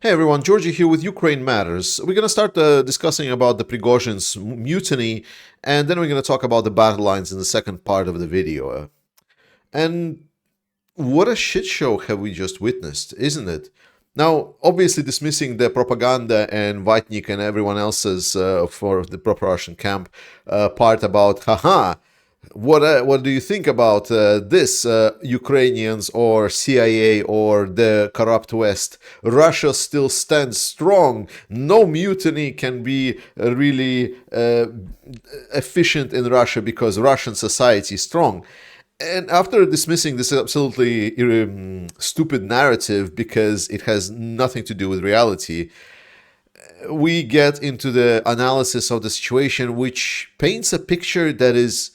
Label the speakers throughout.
Speaker 1: Hey everyone, Georgie here with Ukraine Matters. We're going to start discussing about the Prigozhin's mutiny, and then we're going to talk about the battle lines in the second part of the video. And what a shit show have we just witnessed, isn't it? Now, obviously dismissing the propaganda and Vatnik and everyone else's for the pro-Russian camp part about, haha, what do you think about this, Ukrainians or CIA or the corrupt West? Russia still stands strong. No mutiny can be really efficient in Russia because Russian society is strong. And after dismissing this absolutely stupid narrative because it has nothing to do with reality, we get into the analysis of the situation, which paints a picture that is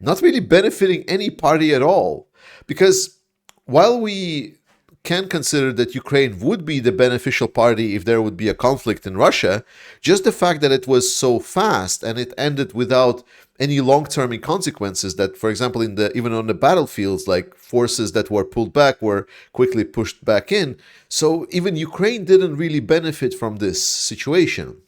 Speaker 1: not really benefiting any party at all. Because while we can consider that Ukraine would be the beneficial party if there would be a conflict in Russia, just the fact that it was so fast and it ended without any long-term consequences, that, for example, even on the battlefields, like forces that were pulled back were quickly pushed back in. So even Ukraine didn't really benefit from this situation.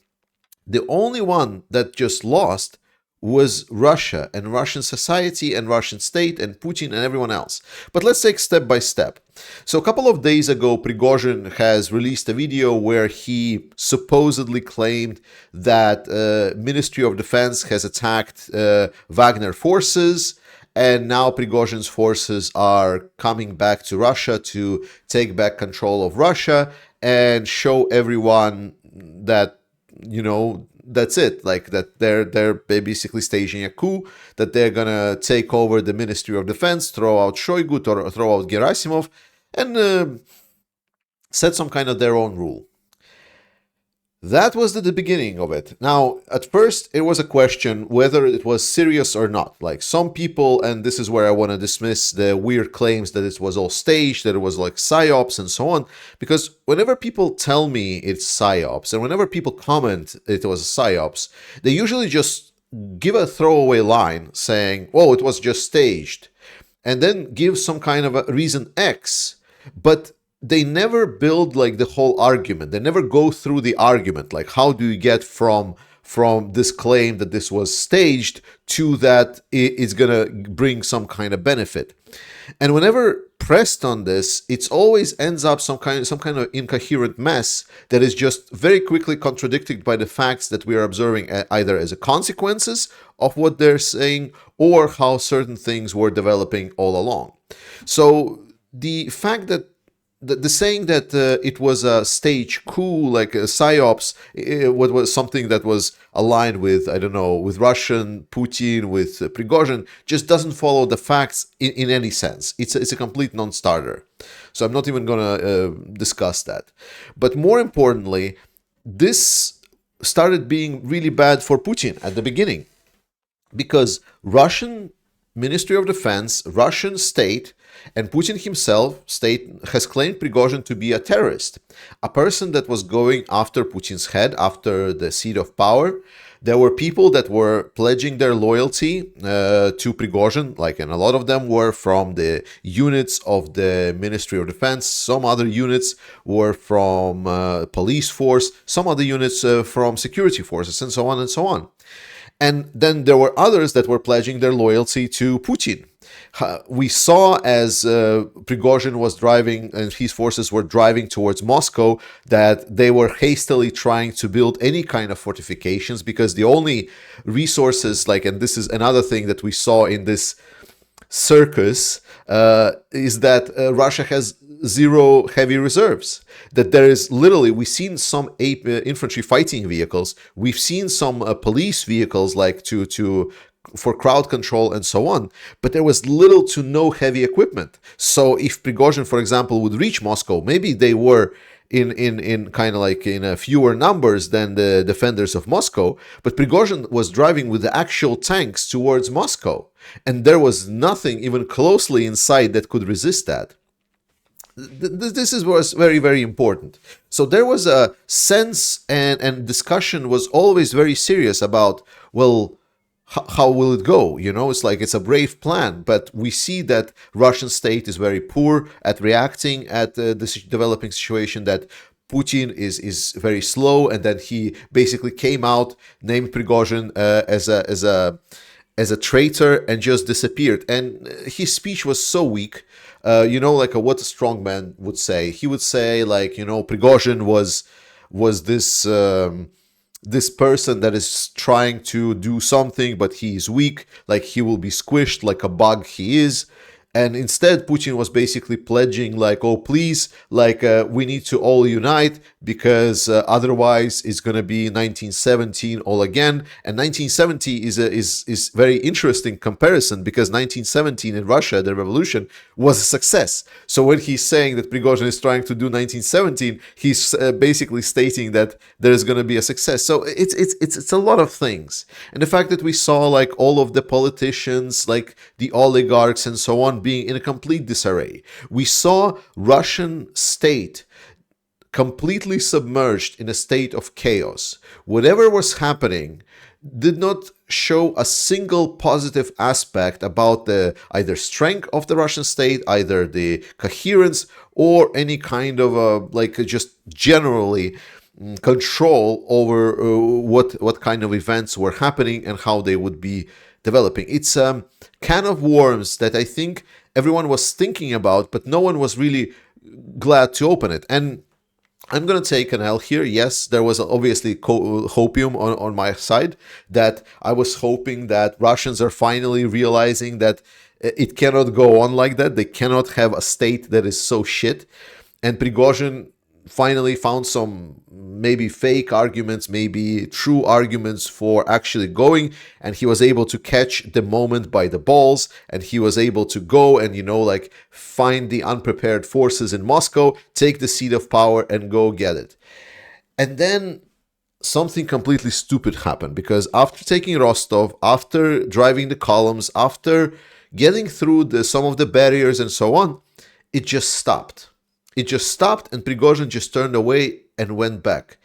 Speaker 1: The only one that just lost was Russia and Russian society and Russian state and Putin and everyone else. But let's take step by step. So a couple of days ago, Prigozhin has released a video where he supposedly claimed that Ministry of Defense has attacked Wagner forces, and now Prigozhin's forces are coming back to Russia to take back control of Russia and show everyone that, that's it, like that they're basically staging a coup, that they're gonna take over the Ministry of Defense, throw out Shoigu, throw out Gerasimov, and set some kind of their own rule. That was the beginning of it. Now, at first, it was a question whether it was serious or not. Like some people, and this is where I want to dismiss the weird claims that it was all staged, that it was like psyops and so on. Because whenever people tell me it's psyops, and whenever people comment it was psyops, they usually just give a throwaway line saying, "Oh, it was just staged," and then give some kind of a reason X. But they never build like the whole argument. They never go through the argument. Like, how do you get from this claim that this was staged to that it's gonna bring some kind of benefit? And whenever pressed on this, it always ends up some kind of incoherent mess that is just very quickly contradicted by the facts that we are observing, either as a consequences of what they're saying or how certain things were developing all along. So the fact that the saying that it was a stage coup, like a psyops, what was something that was aligned with, I don't know, with Russian, Putin, with Prigozhin, just doesn't follow the facts in any sense. It's a complete non-starter. So I'm not even going to discuss that. But more importantly, this started being really bad for Putin at the beginning, because Russian Ministry of Defense, Russian state, and Putin himself has claimed Prigozhin to be a terrorist, a person that was going after Putin's head, after the seat of power. There were people that were pledging their loyalty to Prigozhin, and a lot of them were from the units of the Ministry of Defense. Some other units were from police force, some other units from security forces, and so on and so on. And then there were others that were pledging their loyalty to Putin. We saw as Prigozhin was driving and his forces were driving towards Moscow that they were hastily trying to build any kind of fortifications, because the only resources, and this is another thing that we saw in this circus, is that Russia has zero heavy reserves. That there is literally, we've seen some infantry fighting vehicles, we've seen some police vehicles for crowd control and so on, but there was little to no heavy equipment. So if Prigozhin, for example, would reach Moscow, maybe they were in kind of in fewer numbers than the defenders of Moscow, but Prigozhin was driving with the actual tanks towards Moscow, and there was nothing even closely in sight that could resist that. This was very, very important. So there was a sense and discussion was always very serious about, well, how will it go? It's a brave plan, but we see that Russian state is very poor at reacting at this developing situation, that Putin is very slow, and then he basically came out, named Prigozhin as a traitor, and just disappeared. And his speech was so weak. Like what a strong man would say. He would say, like, Prigozhin was this person that is trying to do something, but he is weak, like he will be squished like a bug he is. And instead, Putin was basically pledging, like, oh, please, like, we need to all unite, because otherwise it's going to be 1917 all again. And 1970 is very interesting comparison, because 1917 in Russia, the revolution, was a success. So when he's saying that Prigozhin is trying to do 1917, he's basically stating that there is going to be a success. So it's a lot of things. And the fact that we saw, like, all of the politicians, like the oligarchs and so on, being in a complete disarray. We saw Russian state completely submerged in a state of chaos. Whatever was happening did not show a single positive aspect about the either strength of the Russian state, either the coherence, or any kind of just generally control over what kind of events were happening and how they would be developing. It's a can of worms that I think everyone was thinking about, but no one was really glad to open it. And I'm going to take an L here. Yes, there was obviously hopium on my side, that I was hoping that Russians are finally realizing that it cannot go on like that. They cannot have a state that is so shit. And Prigozhin finally found some maybe fake arguments, maybe true arguments for actually going, and he was able to catch the moment by the balls, and he was able to go and find the unprepared forces in Moscow, take the seat of power, and go get it. And then something completely stupid happened, because after taking Rostov, after driving the columns, after getting through some of the barriers and so on, it just stopped. It just stopped, and Prigozhin just turned away and went back.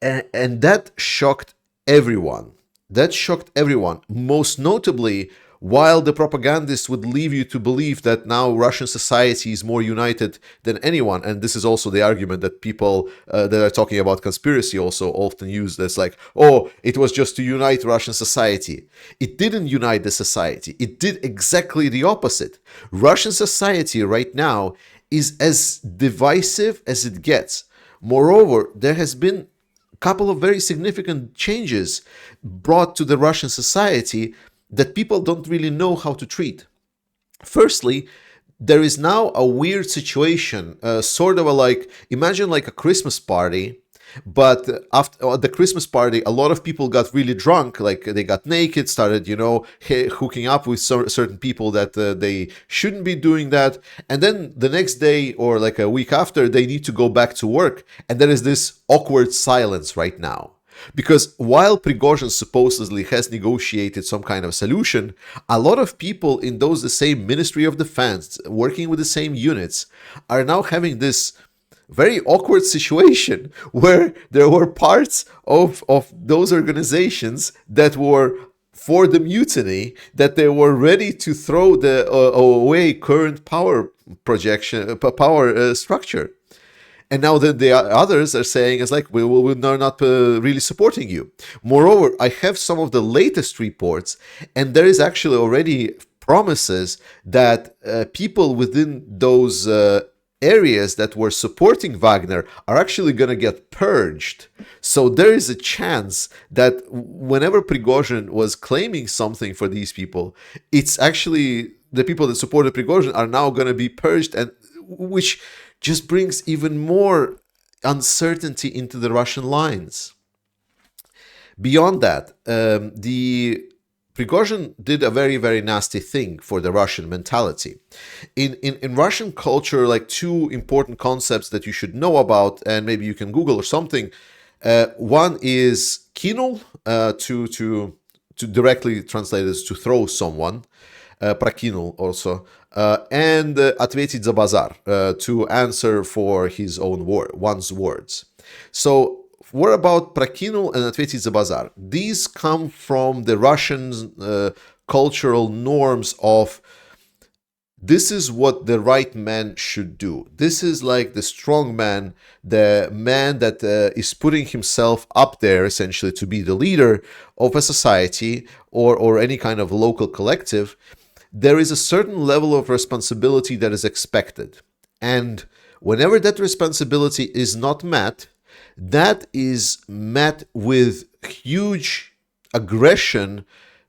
Speaker 1: And that shocked everyone. That shocked everyone. Most notably, while the propagandists would leave you to believe that now Russian society is more united than anyone, and this is also the argument that people that are talking about conspiracy also often use, that's like, oh, it was just to unite Russian society. It didn't unite the society. It did exactly the opposite. Russian society right now is as divisive as it gets. Moreover, there has been a couple of very significant changes brought to the Russian society that people don't really know how to treat. Firstly, there is now a weird situation, sort of imagine like a Christmas party, but after the Christmas party, a lot of people got really drunk, like they got naked, started, hooking up with certain people that they shouldn't be doing that. And then the next day or like a week after, they need to go back to work. And there is this awkward silence right now. Because while Prigozhin supposedly has negotiated some kind of solution, a lot of people in the same Ministry of Defense, working with the same units, are now having this very awkward situation where there were parts of those organizations that were for the mutiny, that they were ready to throw away current power structure. And now the others are saying, it's like, we're not really supporting you. Moreover, I have some of the latest reports, and there is actually already promises that people within those areas that were supporting Wagner are actually going to get purged. So there is a chance that whenever Prigozhin was claiming something for these people, it's actually the people that supported Prigozhin are now going to be purged, and which just brings even more uncertainty into the Russian lines. Beyond that, the Prigozhin did a very, very nasty thing for the Russian mentality. In Russian culture, like two important concepts that you should know about, and maybe you can Google or something. One is kinul, to directly translate as to throw someone, prakinul also, and ответить за базар, to answer for his own one's words. So what about prakinul and ответить за базар? These come from the Russian cultural norms of this is what the right man should do. This is like the strong man, the man that is putting himself up there essentially to be the leader of a society or any kind of local collective. There is a certain level of responsibility that is expected. And whenever that responsibility is not met, that is met with huge aggression,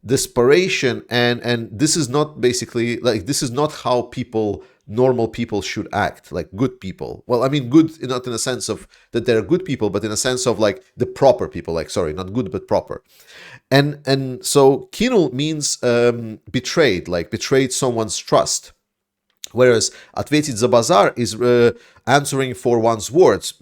Speaker 1: desperation, and this is not basically like, this is not how people, normal people, should act, like good people. Well, I mean good not in a sense of that they're good people, but in a sense of like the proper people, like, sorry, not good but proper. And so kinul means betrayed, like betrayed someone's trust. Whereas ответить за базар is answering for one's words,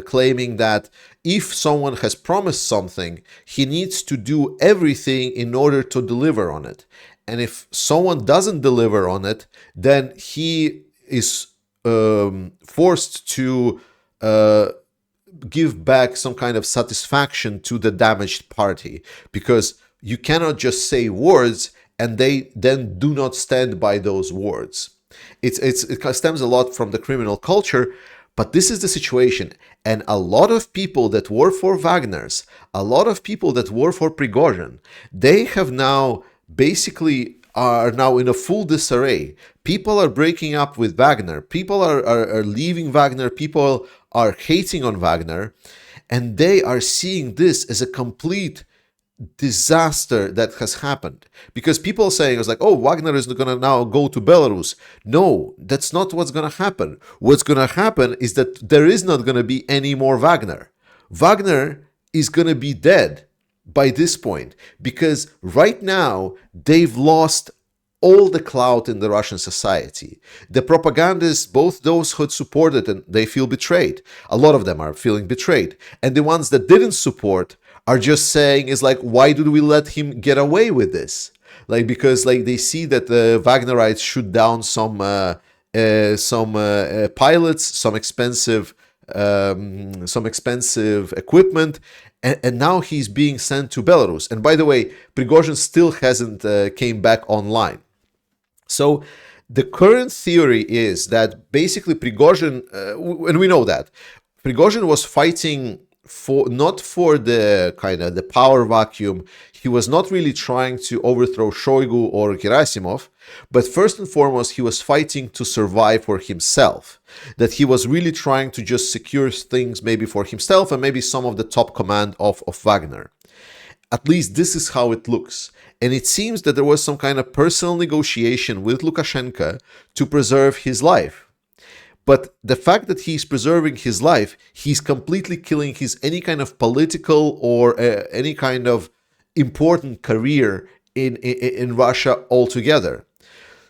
Speaker 1: claiming that if someone has promised something, he needs to do everything in order to deliver on it. And if someone doesn't deliver on it, then he is forced to give back some kind of satisfaction to the damaged party, because you cannot just say words and they then do not stand by those words. It stems a lot from the criminal culture, but this is the situation. And a lot of people that work for Wagner's, a lot of people that work for Prigozhin, they have now basically are now in a full disarray. People are breaking up with Wagner. People are leaving Wagner. People are hating on Wagner. And they are seeing this as a complete disaster that has happened, because people are saying it's like, oh, Wagner is going to now go to Belarus. No, that's not what's going to happen. What's going to happen is that there is not going to be any more Wagner. Wagner is going to be dead by this point, because right now they've lost all the clout in the Russian society. The propagandists, both those who had supported, and they feel betrayed. A lot of them are feeling betrayed. And the ones that didn't support are just saying, is like, why did we let him get away with this? Like, because like they see that the Wagnerites shoot down some pilots, some expensive equipment, and now he's being sent to Belarus. And by the way, Prigozhin still hasn't came back online. So the current theory is that basically Prigozhin, and we know that Prigozhin was fighting for not for the kind of the power vacuum. He was not really trying to overthrow Shoigu or Gerasimov, but first and foremost, he was fighting to survive for himself. That he was really trying to just secure things maybe for himself and maybe some of the top command of Wagner. At least this is how it looks. And it seems that there was some kind of personal negotiation with Lukashenko to preserve his life. But the fact that he's preserving his life, he's completely killing his any kind of political or any kind of important career in Russia altogether.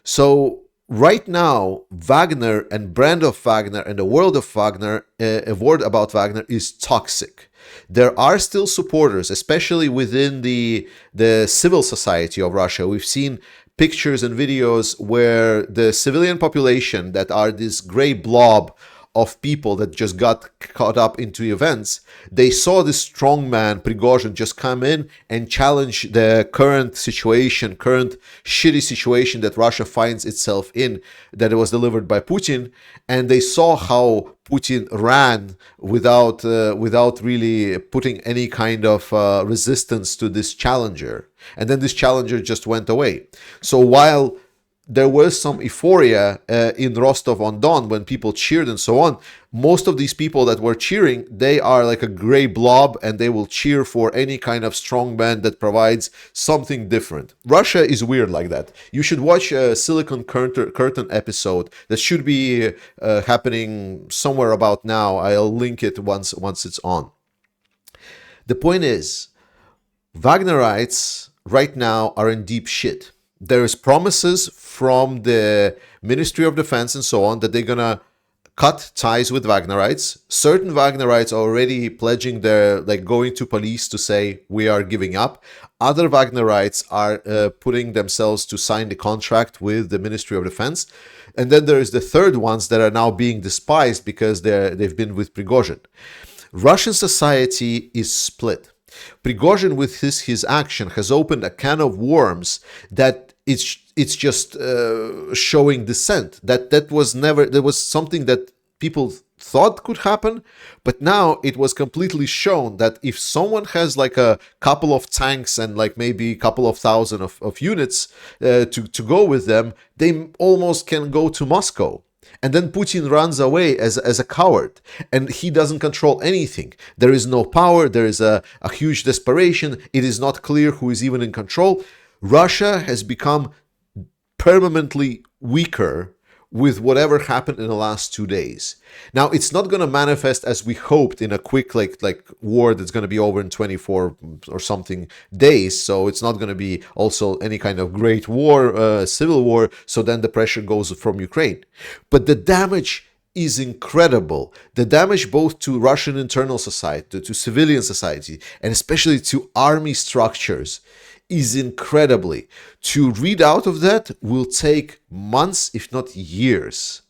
Speaker 1: So right now, Wagner and brand of Wagner and the world of Wagner, a word about Wagner is toxic. There are still supporters, especially within the civil society of Russia. We've seen pictures and videos where the civilian population, that are this gray blob of people that just got caught up into events, they saw this strong man, Prigozhin, just come in and challenge the current situation, current shitty situation that Russia finds itself in, that it was delivered by Putin. And they saw how Putin ran without really putting any kind of resistance to this challenger. And then this challenger just went away. So while there was some euphoria in Rostov-on-Don when people cheered and so on, most of these people that were cheering, they are like a gray blob, and they will cheer for any kind of strongman that provides something different. Russia is weird like that. You should watch a Silicon Curtain episode that should be happening somewhere about now. I'll link it once it's on. The point is, Wagnerites right now are in deep shit. There's promises from the Ministry of Defense and so on that they're gonna cut ties with Wagnerites. Certain Wagnerites are already pledging their, like, going to police to say we are giving up. Other Wagnerites are putting themselves to sign the contract with the Ministry of Defense. And then there is the third ones that are now being despised because they've been with Prigozhin. Russian society is split. Prigozhin, with his action, has opened a can of worms that It's just showing dissent. That was never, there was something that people thought could happen, but now it was completely shown that if someone has like a couple of tanks and like maybe a couple of thousand of units to go with them, they almost can go to Moscow. And then Putin runs away as a coward, and he doesn't control anything. There is no power, there is a huge desperation, it is not clear who is even in control. Russia has become permanently weaker with whatever happened in the last 2 days. Now, it's not going to manifest as we hoped in a quick like war that's going to be over in 24 or something days. So it's not going to be also any kind of great war, civil war. So then the pressure goes from Ukraine. But the damage is incredible. The damage both to Russian internal society, to civilian society, and especially to army structures is incredibly. To read out of that will take months, if not years.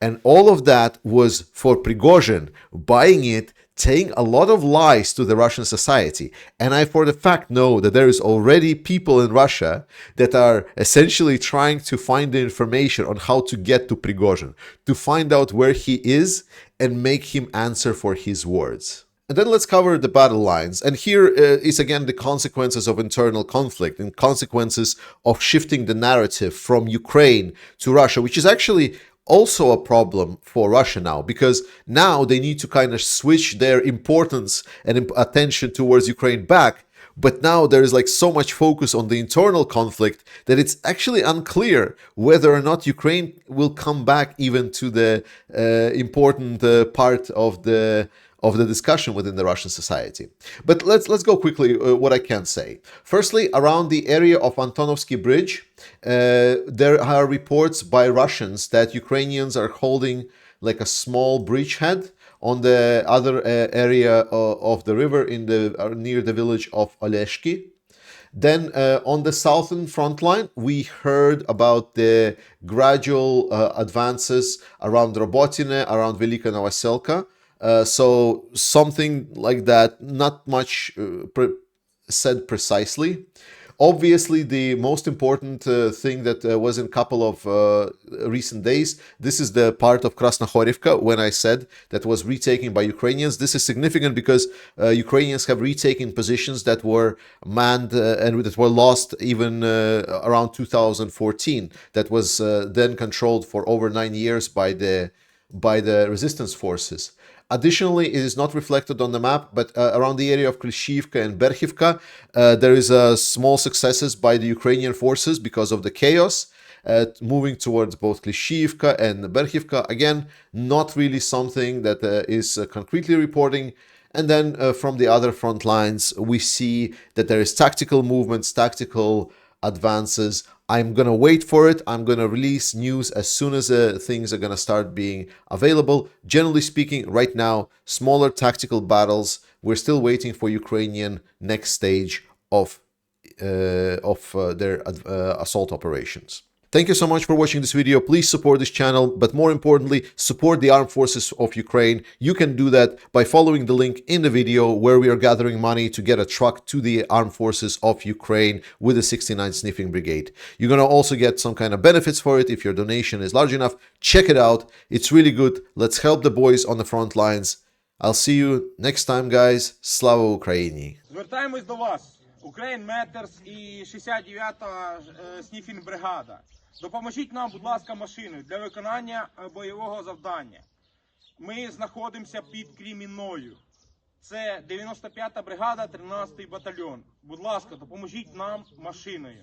Speaker 1: And all of that was for Prigozhin buying it, saying a lot of lies to the Russian society. And I for the fact know that there is already people in Russia that are essentially trying to find the information on how to get to Prigozhin, to find out where he is and make him answer for his words. And then let's cover the battle lines. And here is again the consequences of internal conflict and consequences of shifting the narrative from Ukraine to Russia, which is actually also a problem for Russia now, because now they need to kind of switch their importance and attention towards Ukraine back. But now there is like so much focus on the internal conflict that it's actually unclear whether or not Ukraine will come back even to the important part of the discussion within the Russian society. But let's go quickly what I can say. Firstly, around the area of Antonovsky Bridge, there are reports by Russians that Ukrainians are holding like a small bridgehead on the other area of the river in the near the village of Oleshki. Then on the southern front line, we heard about the gradual advances around Robotine, around Velika Novoselka. So something like that, not much said precisely. Obviously, the most important thing that was in a couple of recent days, this is the part of Krasnohorivka when I said that was retaken by Ukrainians. This is significant because Ukrainians have retaken positions that were manned and that were lost even around 2014. That was then controlled for over 9 years by the resistance forces. Additionally, it is not reflected on the map, but around the area of Klishivka and Berkhivka, there is small successes by the Ukrainian forces because of the chaos, moving towards both Klishivka and Berkhivka. Again, not really something that is concretely reporting. And then from the other front lines, we see that there is tactical movements, tactical advances. I'm going to wait for it. I'm going to release news as soon as things are going to start being available. Generally speaking, right now, smaller tactical battles. We're still waiting for Ukrainian next stage of their assault operations. Thank you so much for watching this video. Please support this channel, but more importantly, support the armed forces of Ukraine. You can do that by following the link in the video where we are gathering money to get a truck to the armed forces of Ukraine with the 69th Sniffing Brigade. You're going to also get some kind of benefits for it if your donation is large enough. Check it out. It's really good. Let's help the boys on the front lines. I'll see you next time, guys. Slava Ukraini!
Speaker 2: Звертаємось до вас. Ukraine Matters і 69-та Sniffing бригада. Допоможіть нам, будь ласка, машиною для виконання бойового завдання. Ми знаходимося під Кремінною. Це 95-та бригада, 13-й батальйон. Будь ласка, допоможіть нам машиною.